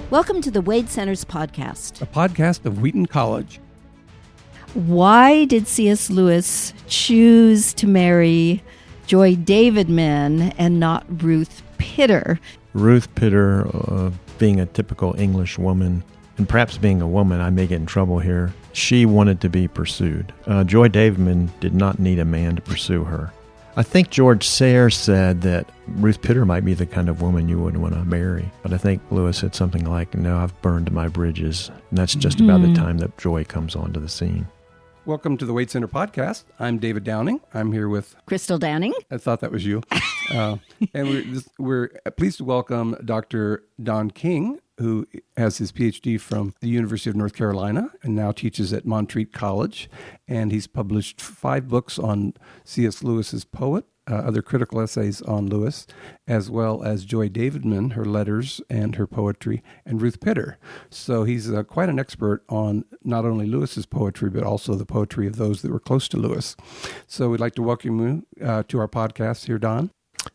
Welcome to the Wade Center's podcast. A podcast of Wheaton College. Why did C.S. Lewis choose to marry Joy Davidman and not Ruth Pitter? Ruth Pitter, being a typical English woman, and perhaps being a woman, I may get in trouble here, she wanted to be pursued. Joy Davidman did not need a man to pursue her. I think George Sayers said that Ruth Pitter might be the kind of woman you wouldn't want to marry. But I think Lewis said something like, no, I've burned my bridges. And that's just about the time that Joy comes onto the scene. Welcome to the Wade Center podcast. I'm David Downing. I'm here with... Crystal Downing. I thought that was you. And we're pleased to welcome Dr. Don King, who has his PhD from the University of North Carolina and now teaches at Montreat College. And he's published 5 books on C.S. Lewis's poet, other critical essays on Lewis, as well as Joy Davidman, her letters and her poetry, and Ruth Pitter. So he's quite an expert on not only Lewis's poetry, but also the poetry of those that were close to Lewis. So we'd like to welcome you to our podcast here, Don.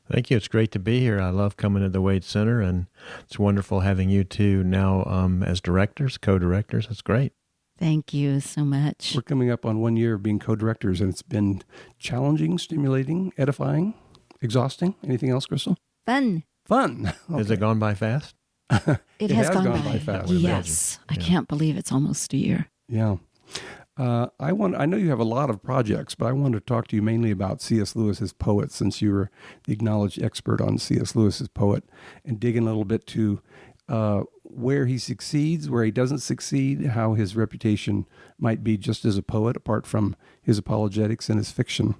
Thank you. It's great to be here. I love coming to the Wade Center, and it's wonderful having you two now as directors, co-directors. That's great. Thank you so much. We're coming up on 1 year of being co-directors, and it's been challenging, stimulating, edifying, exhausting. Anything else, Crystal? Fun. Fun. Okay. Has it gone by fast? It has gone by fast. Yes. I can't believe it's almost a year. Yeah. I know you have a lot of projects, but I wanted to talk to you mainly about C.S. Lewis's poet, since you were the acknowledged expert on C.S. Lewis's poet, and dig in a little bit to where he succeeds, where he doesn't succeed, how his reputation might be just as a poet, apart from his apologetics and his fiction.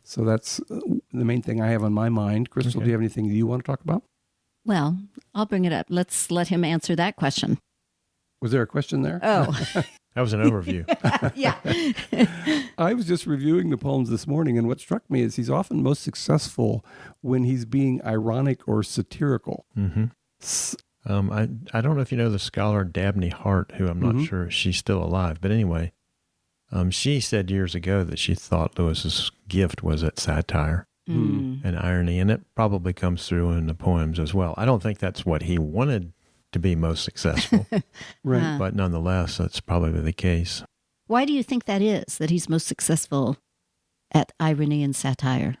So that's the main thing I have on my mind. Crystal, Do you have anything you want to talk about? Well, I'll bring it up. Let's let him answer that question. Was there a question there? Oh. That was an overview. Yeah. I was just reviewing the poems this morning, and what struck me is he's often most successful when he's being ironic or satirical. Mm-hmm. I don't know if you know the scholar Dabney Hart, who I'm not sure she's still alive, but anyway, she said years ago that she thought Lewis's gift was at satire and irony, and it probably comes through in the poems as well. I don't think that's what he wanted to be most successful, Right? But nonetheless, that's probably the case. Why do you think that is, that he's most successful at irony and satire?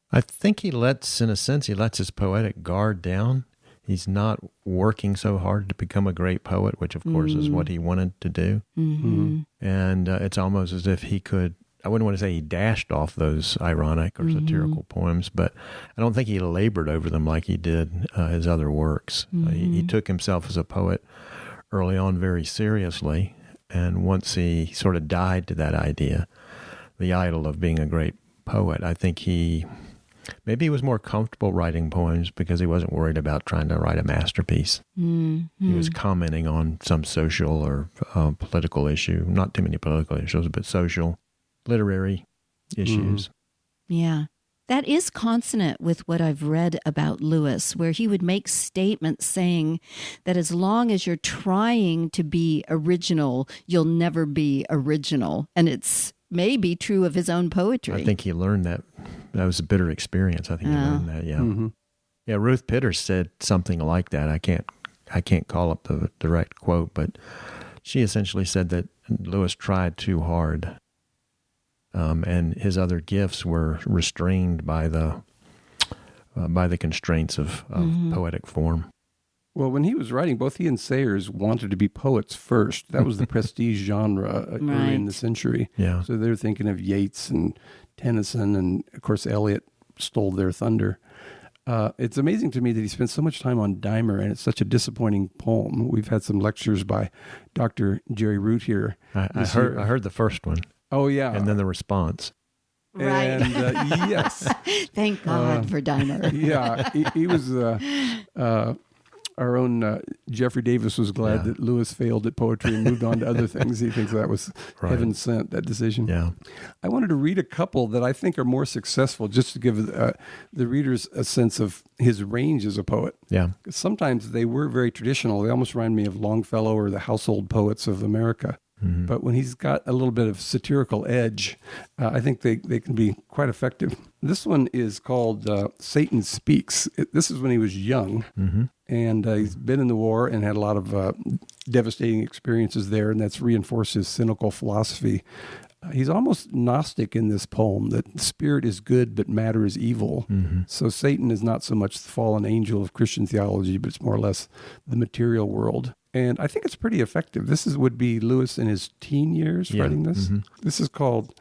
I think he lets his poetic guard down. He's not working so hard to become a great poet, which of course is what he wanted to do. Mm-hmm. And it's almost as if he could, I wouldn't want to say he dashed off those ironic or satirical poems, but I don't think he labored over them like he did his other works. He took himself as a poet early on very seriously, and once he sort of died to that idea, the idol of being a great poet, I think maybe he was more comfortable writing poems because he wasn't worried about trying to write a masterpiece. Mm-hmm. He was commenting on some social or political issue, not too many political issues, but social, literary issues. Yeah. That is consonant with what I've read about Lewis, where he would make statements saying that as long as you're trying to be original, you'll never be original. And it's maybe true of his own poetry. I think he learned that. That was a bitter experience. I think he learned that, yeah. Mm-hmm. Yeah, Ruth Pitter said something like that. I can't call up the direct quote, but she essentially said that Lewis tried too hard. And his other gifts were restrained by the constraints of poetic form. Well, when he was writing, both he and Sayers wanted to be poets first. That was the prestige genre early in the century. Yeah. So they're thinking of Yeats and Tennyson, and of course Eliot stole their thunder. It's amazing to me that he spent so much time on Dimer, and it's such a disappointing poem. We've had some lectures by Dr. Jerry Root here. I heard the first one. Oh, yeah. And then the response. Right. And yes. Thank God for Dimer. Yeah. He was... our own Jeffrey Davis was glad that Lewis failed at poetry and moved on to other things. He thinks that was heaven sent, that decision. Yeah. I wanted to read a couple that I think are more successful, just to give the readers a sense of his range as a poet. Yeah. Sometimes they were very traditional. They almost remind me of Longfellow or the household poets of America. But when he's got a little bit of satirical edge, I think they can be quite effective. This one is called Satan Speaks. This is when he was young, and he's been in the war and had a lot of devastating experiences there, and that's reinforced his cynical philosophy. He's almost Gnostic in this poem, that spirit is good, but matter is evil. So Satan is not so much the fallen angel of Christian theology, but it's more or less the material world. And I think it's pretty effective. This would be Lewis in his teen years writing this. This is called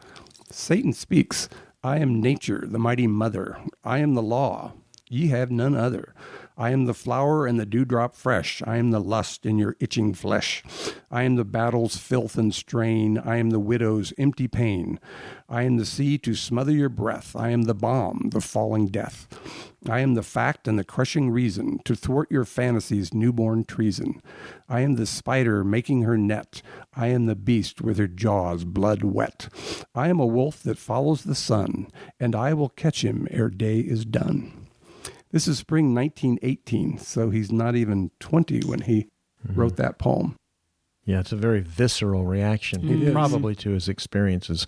Satan Speaks. I am nature, the mighty mother. I am the law. Ye have none other. I am the flower and the dewdrop fresh. I am the lust in your itching flesh. I am the battle's filth and strain. I am the widow's empty pain. I am the sea to smother your breath. I am the bomb, the falling death. I am the fact and the crushing reason to thwart your fantasies' newborn treason. I am the spider making her net. I am the beast with her jaws blood wet. I am a wolf that follows the sun, and I will catch him ere day is done. This is spring 1918, so he's not even 20 when he wrote that poem. Yeah, it's a very visceral reaction, probably to his experiences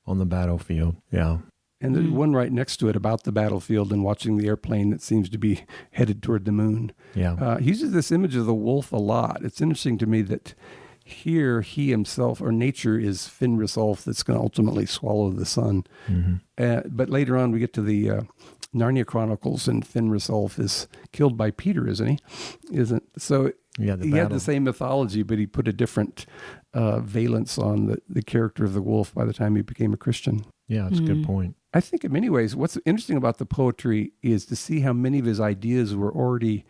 on the battlefield. Yeah. And there's one right next to it about the battlefield and watching the airplane that seems to be headed toward the moon. Yeah. He uses this image of the wolf a lot. It's interesting to me that here he himself, or nature, is Fenris Ulf that's going to ultimately swallow the sun. But later on we get to the Narnia Chronicles, and Fenris Ulf is killed by Peter, isn't he? So he had the same mythology, but he put a different valence on the character of the wolf by the time he became a Christian. Yeah, that's a good point. I think in many ways, what's interesting about the poetry is to see how many of his ideas were already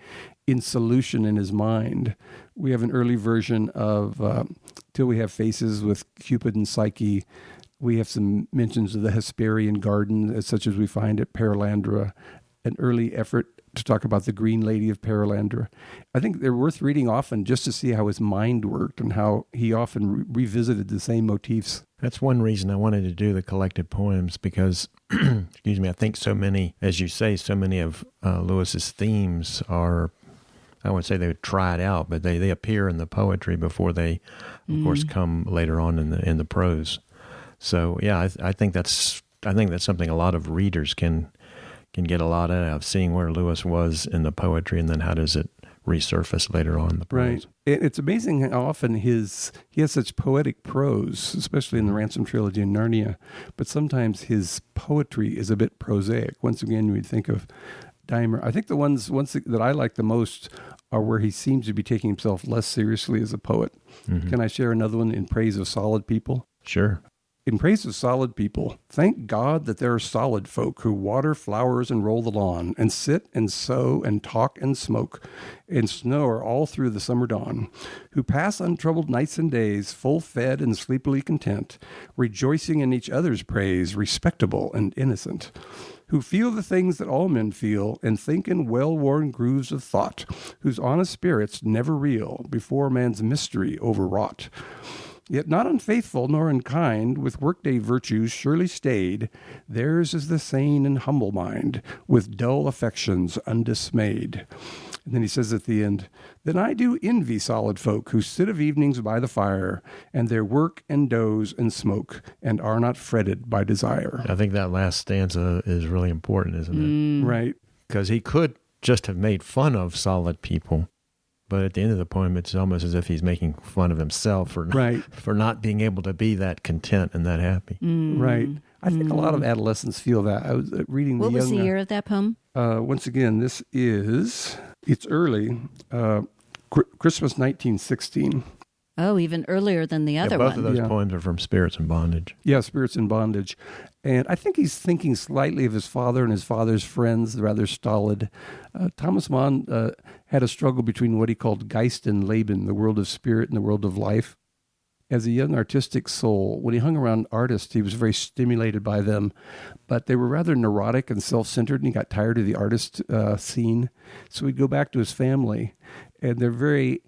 in solution in his mind. We have an early version of Till We Have Faces with Cupid and Psyche. We have some mentions of the Hesperian garden, such as we find at Perelandra, an early effort to talk about the Green Lady of Perelandra. I think they're worth reading often just to see how his mind worked and how he often revisited the same motifs. That's one reason I wanted to do the collected poems because, excuse me, I think so many, as you say, so many of Lewis's themes are, I wouldn't say they would try it out, but they appear in the poetry before they, of course, come later on in the prose. So yeah, I think that's something a lot of readers can get a lot out of, seeing where Lewis was in the poetry and then how does it resurface later on in the prose. Right. It's amazing how often he has such poetic prose, especially in the Ransom trilogy and Narnia, but sometimes his poetry is a bit prosaic. Once again, we think of Dimer. I think the ones that I like the most are where he seems to be taking himself less seriously as a poet. Can I share another one, In Praise of Solid People? Sure. In praise of solid people, thank God that there are solid folk who water flowers and roll the lawn and sit and sew and talk and smoke and snore all through the summer dawn, who pass untroubled nights and days, full fed and sleepily content, rejoicing in each other's praise, respectable and innocent, who feel the things that all men feel and think in well-worn grooves of thought, whose honest spirits never reel before man's mystery overwrought. Yet not unfaithful nor unkind, with workday virtues surely stayed, theirs is the sane and humble mind, with dull affections undismayed. And then he says at the end, then I do envy solid folk who sit of evenings by the fire, and their work and doze and smoke, and are not fretted by desire. I think that last stanza is really important, isn't it? Right. Because he could just have made fun of solid people. But at the end of the poem, it's almost as if he's making fun of himself for not being able to be that content and that happy. Right. I think a lot of adolescents feel that. I was reading What was the year of that poem? Once again, it's early, Christmas 1916. Oh, even earlier than the other one. Both of those poems are from Spirits in Bondage. Yeah, Spirits in Bondage. And I think he's thinking slightly of his father and his father's friends, rather stolid. Thomas Mann had a struggle between what he called Geist and Leben, the world of spirit and the world of life. As a young artistic soul, when he hung around artists, he was very stimulated by them, but they were rather neurotic and self-centered, and he got tired of the artist scene. So he'd go back to his family, and they're very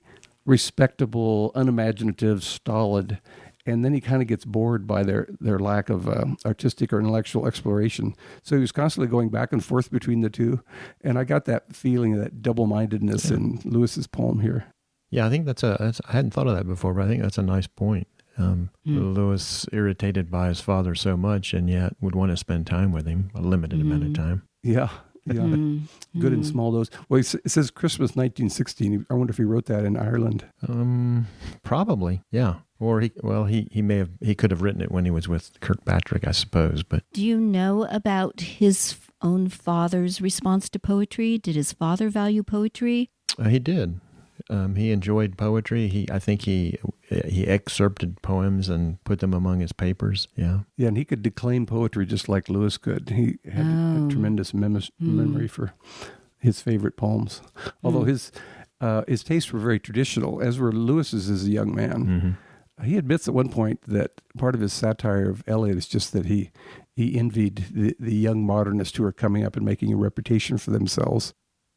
respectable, unimaginative, stolid, and then he kind of gets bored by their lack of artistic or intellectual exploration. So he was constantly going back and forth between the two, and I got that feeling, that double-mindedness in Lewis's poem here. Yeah, I think I hadn't thought of that before, but I think that's a nice point. Lewis irritated by his father so much, and yet would want to spend time with him, a limited amount of time. Yeah. Good in small dose. Well, it says Christmas 1916. I wonder if he wrote that in Ireland. Probably, yeah. Or he could have written it when he was with Kirkpatrick, I suppose. But do you know about his own father's response to poetry? Did his father value poetry? He did. He enjoyed poetry. I think he excerpted poems and put them among his papers. Yeah. Yeah, and he could declaim poetry just like Lewis could. He had a tremendous memory for his favorite poems. Although his tastes were very traditional, as were Lewis's as a young man. Mm-hmm. He admits at one point that part of his satire of Eliot is just that he envied the young modernists who are coming up and making a reputation for themselves.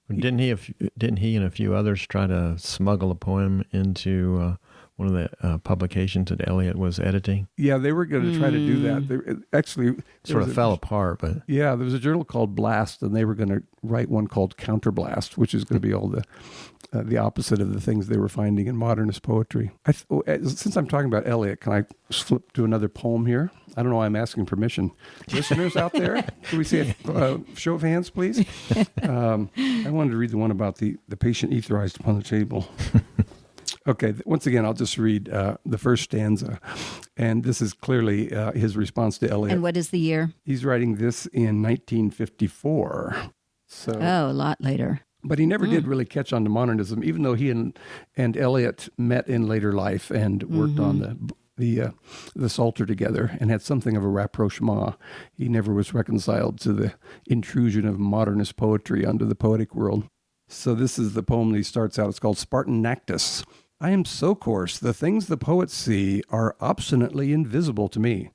Didn't he and a few others try to smuggle a poem into one of the publications that Eliot was editing? Yeah, they were going to try to do that. They actually sort of fell apart, but yeah, there was a journal called Blast, and they were going to write one called Counterblast, which is going to be all the opposite of the things they were finding in modernist poetry. Since I'm talking about Eliot, can I flip to another poem here? I don't know why I'm asking permission. Listeners out there, can we see a show of hands, please? I wanted to read the one about the patient etherized upon the table. Okay, once again, I'll just read the first stanza. And this is clearly his response to Eliot. And what is the year? He's writing this in 1954. So, a lot later. But he never did really catch on to modernism, even though he and Eliot met in later life and worked on the Psalter together and had something of a rapprochement. He never was reconciled to the intrusion of modernist poetry onto the poetic world. So this is the poem that he starts out. It's called Spartan Nactus. I am so coarse, the things the poets see are obstinately invisible to me.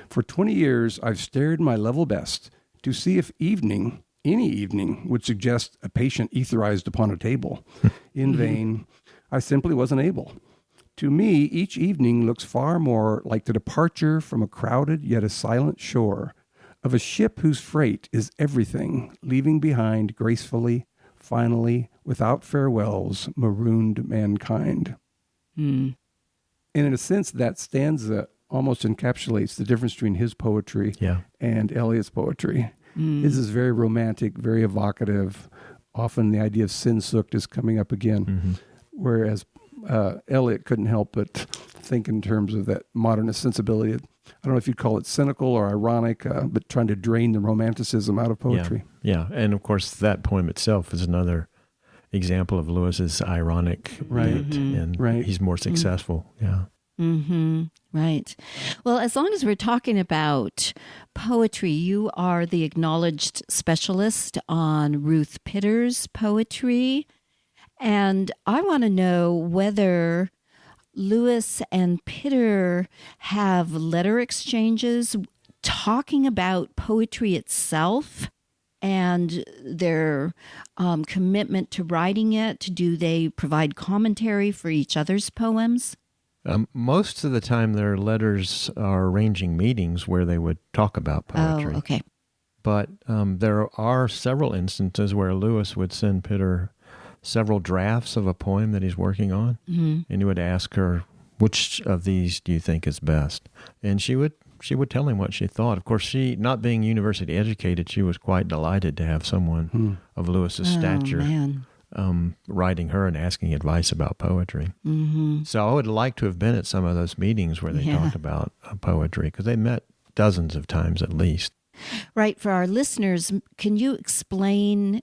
For 20 years, I've stared my level best to see if any evening, would suggest a patient etherized upon a table. In vain, I simply wasn't able. To me, each evening looks far more like the departure from a crowded yet a silent shore of a ship whose freight is everything, leaving behind gracefully, finally, without farewells, marooned mankind. And in a sense, that stanza almost encapsulates the difference between his poetry and Eliot's poetry. His is very romantic, very evocative. Often the idea of sin-sooked is coming up again, whereas Eliot couldn't help but think in terms of that modernist sensibility. I don't know if you'd call it cynical or ironic, but trying to drain the romanticism out of poetry. Yeah, and of course that poem itself is another example of Lewis's ironic bent, and he's more successful. Yeah. Right. Well, as long as we're talking about poetry, you are the acknowledged specialist on Ruth Pitter's poetry. And I want to know whether Lewis and Pitter have letter exchanges talking about poetry itself and their commitment to writing it. Do they provide commentary for each other's poems? Most of the time, their letters are arranging meetings where they would talk about poetry. Oh, okay. But there are several instances where Lewis would send Pitter several drafts of a poem that he's working on, and he would ask her, which of these do you think is best? And she would tell him what she thought. Of course, she, not being university educated, she was quite delighted to have someone of Lewis's stature writing her and asking advice about poetry. So I would like to have been at some of those meetings where they talked about poetry, because they met dozens of times at least. Right. For our listeners, can you explain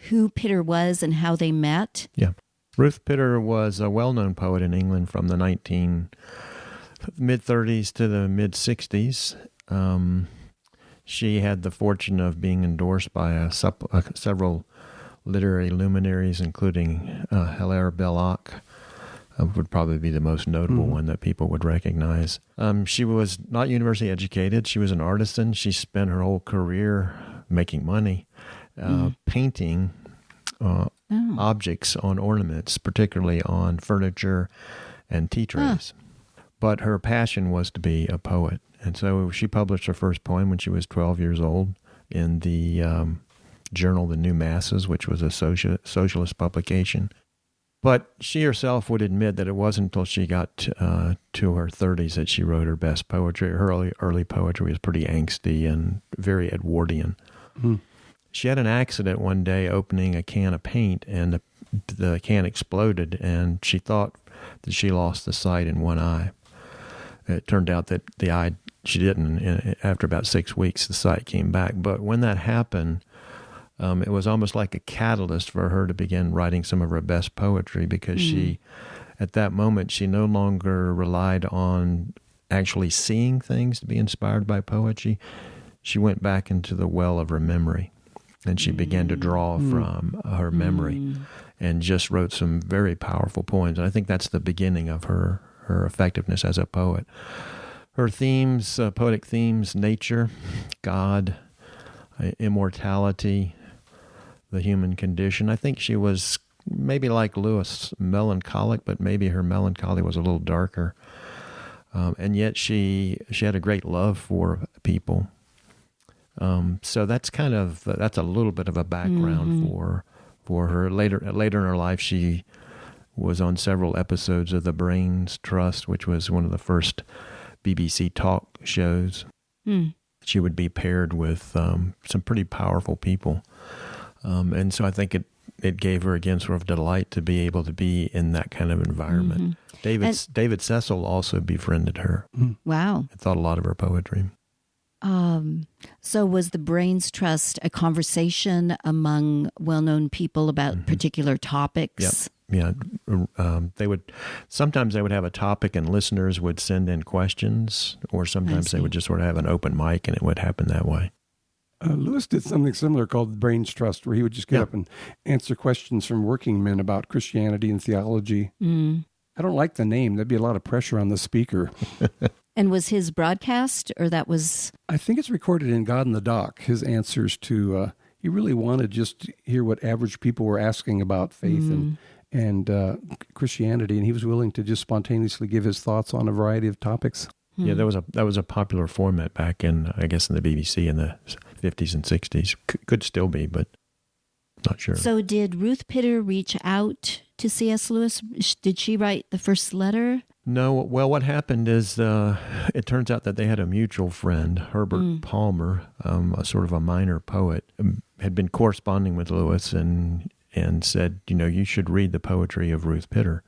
who Pitter was and how they met? Yeah. Ruth Pitter was a well-known poet in England from the mid-30s to the mid-60s. She had the fortune of being endorsed by several literary luminaries, including Hilaire Belloc, would probably be the most notable one that people would recognize. She was not university educated. She was an artisan. She spent her whole career making money, painting objects on ornaments, particularly on furniture and tea trays. But her passion was to be a poet. And so she published her first poem when she was 12 years old in the journal The New Masses, which was a socialist publication. But she herself would admit that it wasn't until she got to her 30s that she wrote her best poetry. Her early poetry was pretty angsty and very Edwardian. Mm. She had an accident one day opening a can of paint, and the can exploded, and she thought that she lost the sight in one eye. It turned out that the eye, she didn't. And after about 6 weeks, the sight came back. But when that happened, it was almost like a catalyst for her to begin writing some of her best poetry, because she, at that moment, she no longer relied on actually seeing things to be inspired by poetry. She went back into the well of her memory, and she began to draw from her memory and just wrote some very powerful poems. And I think that's the beginning of her effectiveness as a poet. Her themes, poetic themes, nature, God, immortality, the human condition. I think she was maybe like Lewis, melancholic, but maybe her melancholy was a little darker. And yet she had a great love for people. So that's that's a little bit of a background for her. Later in her life, she was on several episodes of the Brains Trust, which was one of the first BBC talk shows. She would be paired with some pretty powerful people. And so I think it gave her, again, sort of delight to be able to be in that kind of environment. David Cecil also befriended her. Wow. I thought a lot of her poetry. So was the Brains Trust a conversation among well-known people about particular topics? Yeah. Sometimes they would have a topic and listeners would send in questions, or sometimes they would just sort of have an open mic, and it would happen that way. Lewis did something similar called the Brains Trust, where he would just get up and answer questions from working men about Christianity and theology. I don't like the name. There'd be a lot of pressure on the speaker. And was his broadcast, or that was... I think it's recorded in God in the Dock, his answers to... he really wanted just to hear what average people were asking about faith and Christianity, and he was willing to just spontaneously give his thoughts on a variety of topics. Yeah, that was a popular format back in, I guess, in the BBC in the 50s and 60s. Could still be, but not sure. So did Ruth Pitter reach out to C.S. Lewis? Did she write the first letter? No. Well, what happened is it turns out that they had a mutual friend, Herbert Palmer, a sort of a minor poet, had been corresponding with Lewis and said, you should read the poetry of Ruth Pitter.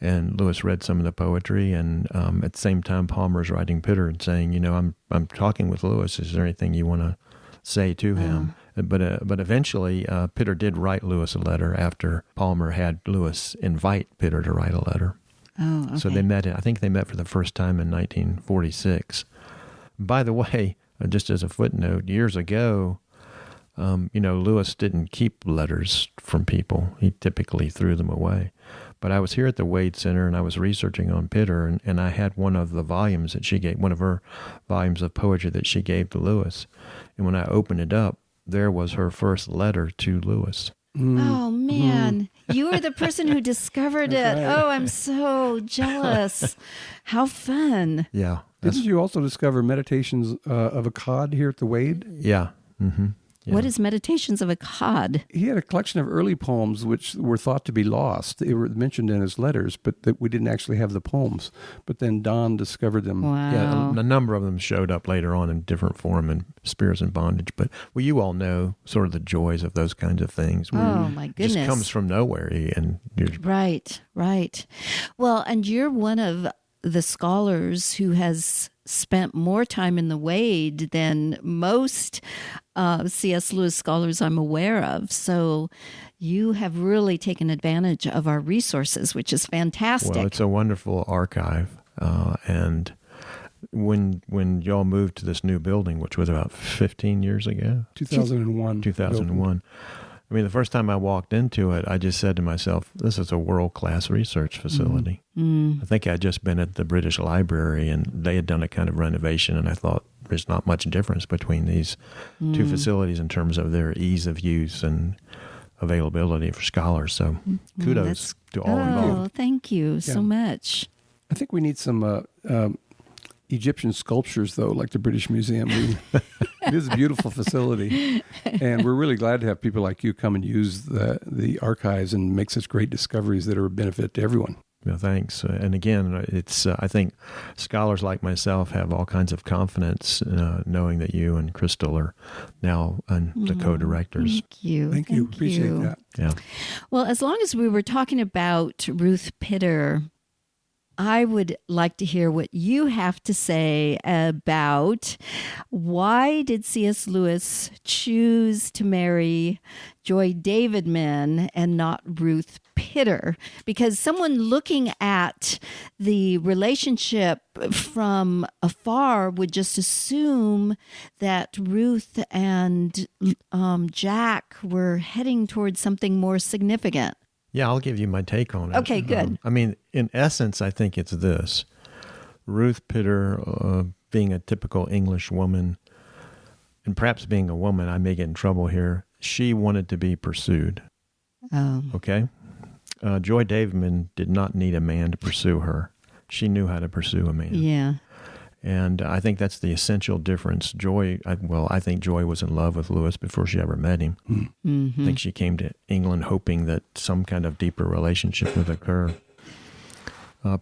And Lewis read some of the poetry, and at the same time, Palmer's writing Pitter and saying, I'm talking with Lewis. Is there anything you want to say to him? But eventually, Pitter did write Lewis a letter after Palmer had Lewis invite Pitter to write a letter. Oh, okay. So they met. I think they met for the first time in 1946. By the way, just as a footnote, years ago, Lewis didn't keep letters from people. He typically threw them away. But I was here at the Wade Center, and I was researching on Pitter, and I had one of the volumes that she gave, one of her volumes of poetry that she gave to Lewis. And when I opened it up, there was her first letter to Lewis. Oh, man. You were the person who discovered it. Right. Oh, I'm so jealous. How fun. Yeah. Didn't you also discover Meditations of a Cod here at the Wade? Yeah. Mm-hmm. Yeah. What is Meditations of a Cod? He had a collection of early poems which were thought to be lost. They were mentioned in his letters, but that we didn't actually have the poems. But then Don discovered them. Wow. Yeah, a number of them showed up later on in different form in Spirits and Bondage. But you all know sort of the joys of those kinds of things. Oh, my goodness. It just comes from nowhere. Right. Well, and you're one of the scholars who has spent more time in the Wade than most C.S. Lewis scholars I'm aware of. So you have really taken advantage of our resources, which is fantastic. Well, it's a wonderful archive. And when y'all moved to this new building, which was about 15 years ago? 2001. 2001. I mean, the first time I walked into it, I just said to myself, this is a world-class research facility. I think I'd just been at the British Library, and they had done a kind of renovation, and I thought there's not much difference between these two facilities in terms of their ease of use and availability for scholars. So kudos to all involved. Oh, thank you so much. I think we need some Egyptian sculptures, though, like the British Museum. It is a beautiful facility, and we're really glad to have people like you come and use the archives and make such great discoveries that are a benefit to everyone. Well, thanks. And again, it's I think scholars like myself have all kinds of confidence knowing that you and Crystal are now the co-directors. Thank you. Thank you. Appreciate that. Yeah. Well, as long as we were talking about Ruth Pitter, I would like to hear what you have to say about why did C.S. Lewis choose to marry Joy Davidman and not Ruth Pitter? Because someone looking at the relationship from afar would just assume that Ruth and Jack were heading towards something more significant. Yeah, I'll give you my take on it. Okay, good. I mean, in essence, I think it's this. Ruth Pitter, being a typical English woman, and perhaps being a woman, I may get in trouble here, she wanted to be pursued. Oh. Okay? Joy Davidman did not need a man to pursue her. She knew how to pursue a man. Yeah. And I think that's the essential difference. I think Joy was in love with Lewis before she ever met him. Mm-hmm. I think she came to England hoping that some kind of deeper relationship would occur.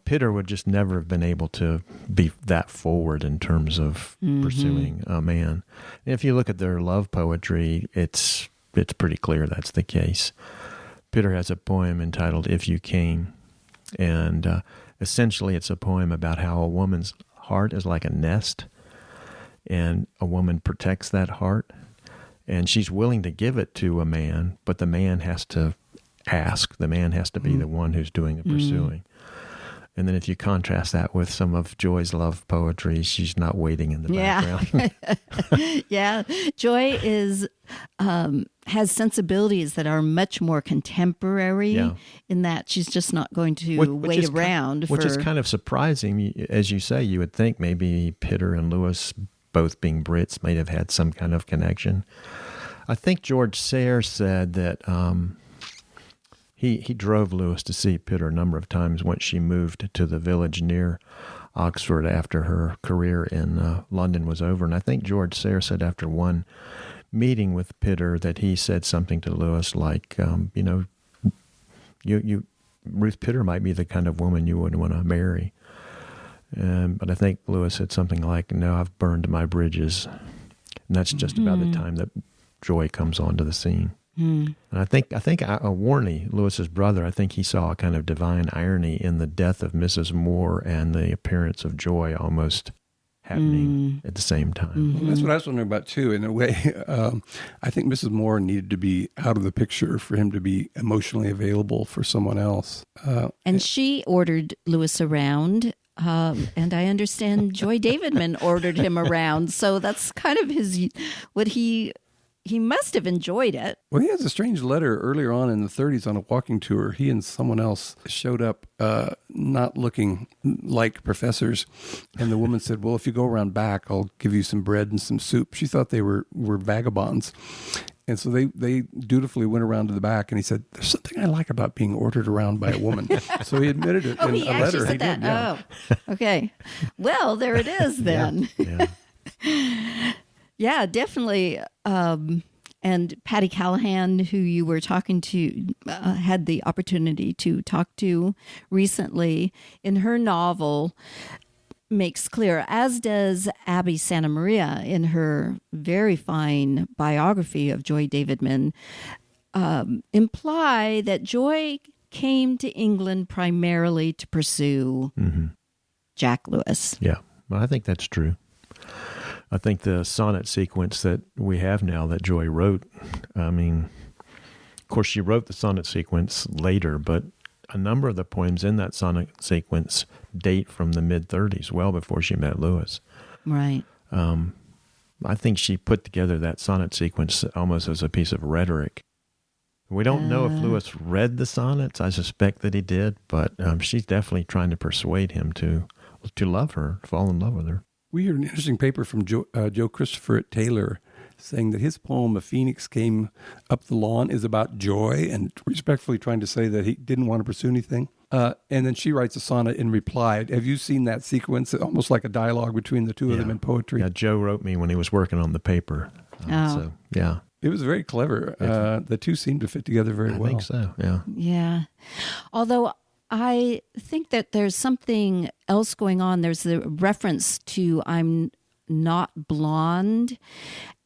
Pitter would just never have been able to be that forward in terms of pursuing a man. And if you look at their love poetry, it's pretty clear that's the case. Pitter has a poem entitled "If You Came," and essentially it's a poem about how a woman's heart is like a nest, and a woman protects that heart, and she's willing to give it to a man, but the man has to ask. The man has to be the one who's doing the pursuing. And then if you contrast that with some of Joy's love poetry, she's not waiting in the background. Yeah. Joy has sensibilities that are much more contemporary in that she's just not going to wait around. Which is kind of surprising. As you say, you would think maybe Pitter and Lewis, both being Brits, might have had some kind of connection. I think George Sayre said that he drove Lewis to see Pitter a number of times once she moved to the village near Oxford after her career in London was over. And I think George Sayre said after one meeting with Pitter that he said something to Lewis like, Ruth Pitter might be the kind of woman you would want to marry. But I think Lewis said something like, "No, I've burned my bridges." And that's just about the time that Joy comes onto the scene. And I think Warney, Lewis's brother, I think he saw a kind of divine irony in the death of Mrs. Moore and the appearance of Joy almost happening at the same time. Well, that's what I was wondering about too. In a way, I think Mrs. Moore needed to be out of the picture for him to be emotionally available for someone else. And she ordered Lewis around. And I understand Joy Davidman ordered him around. So that's kind of he must have enjoyed it. Well, he has a strange letter earlier on in the 30s on a walking tour. He and someone else showed up not looking like professors. And the woman said, "Well, if you go around back, I'll give you some bread and some soup." She thought they were vagabonds. And so they dutifully went around to the back, and he said, "There's something I like about being ordered around by a woman." So he admitted it in a letter. Said that. Oh, okay. Well, there it is then. Yeah. Yeah, definitely. And Patty Callahan, who you were talking to, had the opportunity to talk to recently, in her novel, makes clear, as does Abby Santa Maria in her very fine biography of Joy Davidman, imply that Joy came to England primarily to pursue Jack Lewis. Yeah, well, I think that's true. I think the sonnet sequence that we have now that Joy wrote, I mean, of course, she wrote the sonnet sequence later, but a number of the poems in that sonnet sequence date from the mid-30s, well before she met Lewis. Right. I think she put together that sonnet sequence almost as a piece of rhetoric. We don't know if Lewis read the sonnets. I suspect that he did, but she's definitely trying to persuade him to love her, fall in love with her. We heard an interesting paper from Joe Christopher Taylor saying that his poem, "A Phoenix Came Up the Lawn," is about joy and respectfully trying to say that he didn't want to pursue anything. And then she writes a sonnet in reply. Have you seen that sequence? Almost like a dialogue between the two of them in poetry. Yeah, Joe wrote me when he was working on the paper. So, yeah. It was very clever. The two seemed to fit together very well. I think so, yeah. Yeah. Although I think that there's something else going on. There's the reference to I'm not blonde,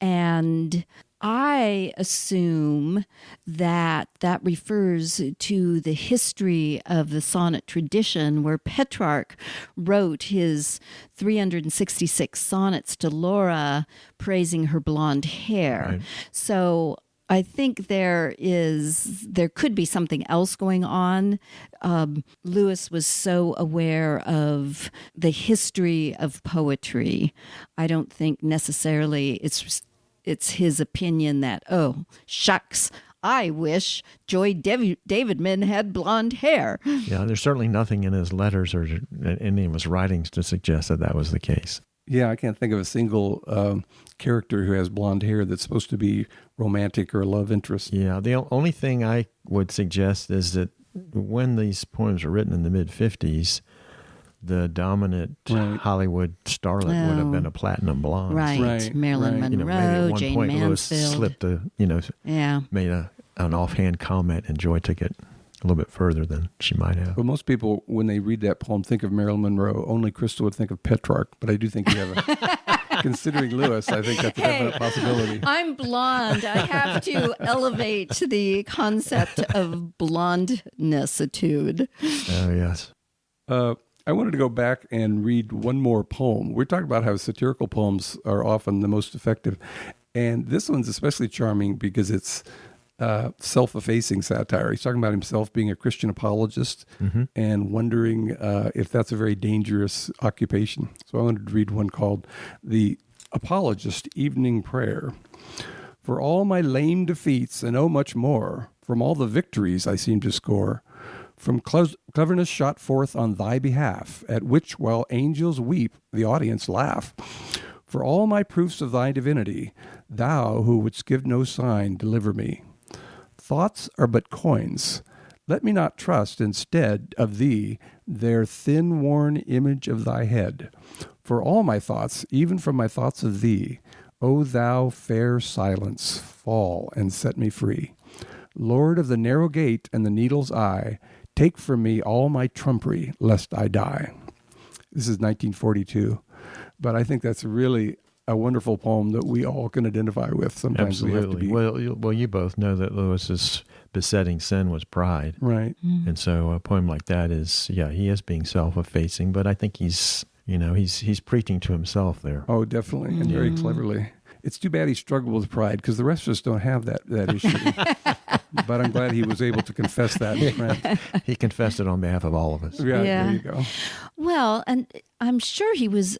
and I assume that refers to the history of the sonnet tradition, where Petrarch wrote his 366 sonnets to Laura praising her blonde hair. Right. So I think there could be something else going on. Lewis was so aware of the history of poetry. I don't think necessarily it's his opinion that, oh, shucks, I wish Joy Davidman had blonde hair. Yeah, there's certainly nothing in his letters or in any of his writings to suggest that was the case. Yeah, I can't think of a single character who has blonde hair that's supposed to be romantic or a love interest. Yeah, the only thing I would suggest is that when these poems were written in the mid-50s, the dominant Hollywood starlet would have been a platinum blonde. Right. Marilyn Monroe, maybe at one Jane point Mansfield. Lewis slipped made an offhand comment, and Joy took it a little bit further than she might have. Well, most people, when they read that poem, think of Marilyn Monroe. Only Crystal would think of Petrarch, but I do think you have a... Considering Lewis, I think that's a definite possibility. I'm blonde. I have to elevate the concept of blondnessitude. Oh, yes. I wanted to go back and read one more poem. We're talking about how satirical poems are often the most effective. And this one's especially charming because it's self-effacing satire. He's talking about himself being a Christian apologist and wondering if that's a very dangerous occupation. So I wanted to read one called The Apologist Evening Prayer. For all my lame defeats and oh much more, from all the victories I seem to score, from cleverness shot forth on thy behalf, at which while angels weep, the audience laugh. For all my proofs of thy divinity, thou who wouldst give no sign, deliver me. Thoughts are but coins. Let me not trust instead of thee their thin worn image of thy head. For all my thoughts, even from my thoughts of thee, O thou fair silence, fall and set me free. Lord of the narrow gate and the needle's eye, take from me all my trumpery, lest I die. This is 1942, but I think that's really a wonderful poem that we all can identify with. Sometimes Absolutely. we have to be... Well, you both know that Lewis's besetting sin was pride. Right. And so a poem like that is, he is being self-effacing, but I think he's preaching to himself there. Oh, definitely, and very cleverly. It's too bad he struggled with pride because the rest of us don't have that issue. But I'm glad he was able to confess that in print. He confessed it on behalf of all of us. Yeah, there you go. Well, and I'm sure he was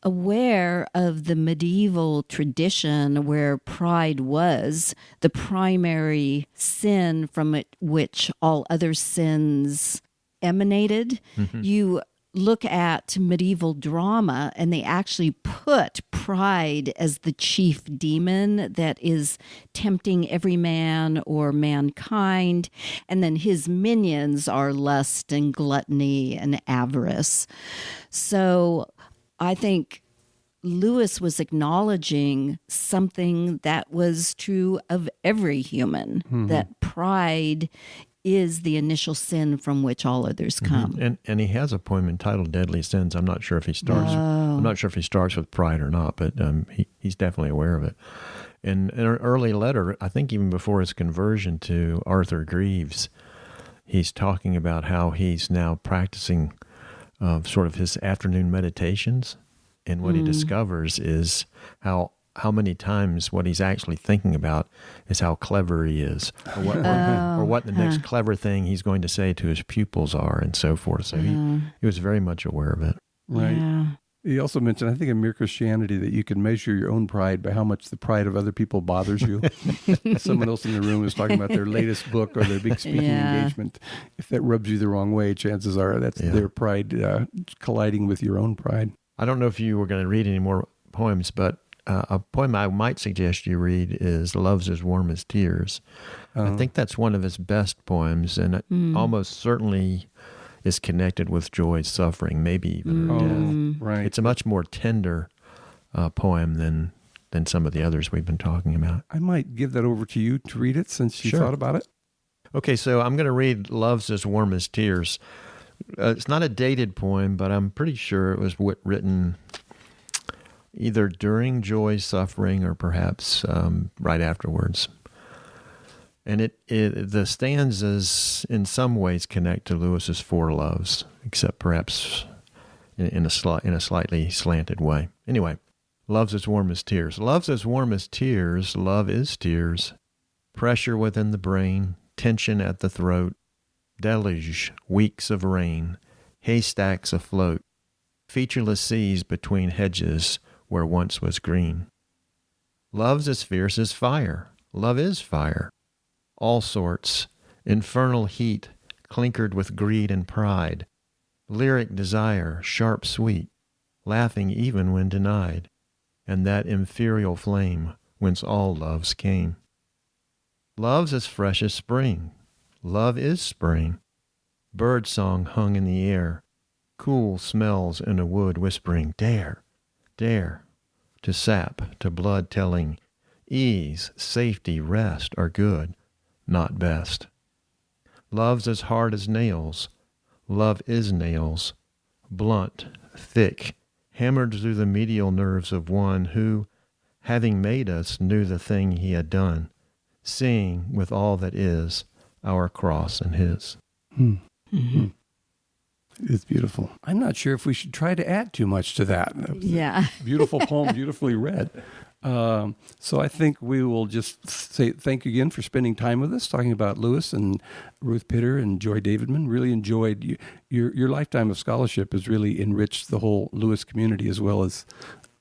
aware of the medieval tradition where pride was the primary sin from which all other sins emanated. You look at medieval drama and they actually put pride as the chief demon that is tempting every man or mankind, and then his minions are lust and gluttony and avarice. So I think Lewis was acknowledging something that was true of every human, that pride is the initial sin from which all others come. And he has a poem entitled "Deadly Sins." I'm not sure if he starts. I'm not sure if he starts with pride or not, but he's definitely aware of it. In an early letter, I think even before his conversion to Arthur Greaves, he's talking about how he's now practicing sort of his afternoon meditations, and what he discovers is how many times what he's actually thinking about is how clever he is, or what the next clever thing he's going to say to his pupils are, and so forth. So he was very much aware of it. Right. Yeah. He also mentioned, I think in Mere Christianity, that you can measure your own pride by how much the pride of other people bothers you. Someone else in the room is talking about their latest book or their big speaking engagement. If that rubs you the wrong way, chances are that's their pride colliding with your own pride. I don't know if you were going to read any more poems, but a poem I might suggest you read is Love's as Warm as Tears. I think that's one of his best poems, and it almost certainly is connected with Joy's suffering, maybe even her death. Right. It's a much more tender poem than some of the others we've been talking about. I might give that over to you to read it since you Sure. thought about it. Okay, so I'm going to read Love's as Warm as Tears. It's not a dated poem, but I'm pretty sure it was written either during Joy's suffering or perhaps right afterwards. And the stanzas in some ways connect to Lewis's Four Loves, except perhaps in a slightly slanted way. Anyway, Love's as warm as tears. Love's as warm as tears. Love is tears. Pressure within the brain, tension at the throat, deluge, weeks of rain, haystacks afloat, featureless seas between hedges where once was green. Love's as fierce as fire. Love is fire. All sorts, infernal heat, clinkered with greed and pride, lyric desire, sharp sweet, laughing even when denied, and that imperial flame whence all loves came. Love's as fresh as spring. Love is spring. Bird song hung in the air, cool smells in a wood whispering, dare, dare, to sap, to blood telling, ease, safety, rest are good, not best. Love's as hard as nails. Love is nails, blunt, thick, hammered through the medial nerves of one who, having made us, knew the thing he had done, seeing with all that is our cross and his. Mm-hmm. It's beautiful. I'm not sure if we should try to add too much to that. Yeah. Beautiful poem, beautifully read. So I think we will just say thank you again for spending time with us, talking about Lewis and Ruth Pitter and Joy Davidman. Really enjoyed your lifetime of scholarship has really enriched the whole Lewis community as well as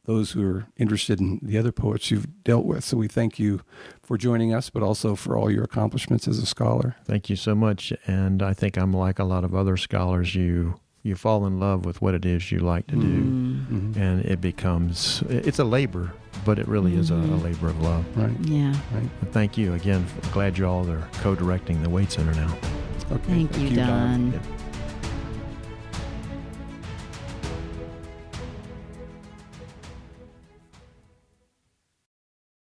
those who are interested in the other poets you've dealt with. So we thank you for joining us, but also for all your accomplishments as a scholar. Thank you so much. And I think I'm like a lot of other scholars. You fall in love with what it is you like to do, and it's a labor, but it really is a labor of love. Right. Yeah. Right. But thank you again. Glad you all are co-directing the Waite Center now. Okay. Thank you, Don. Yeah.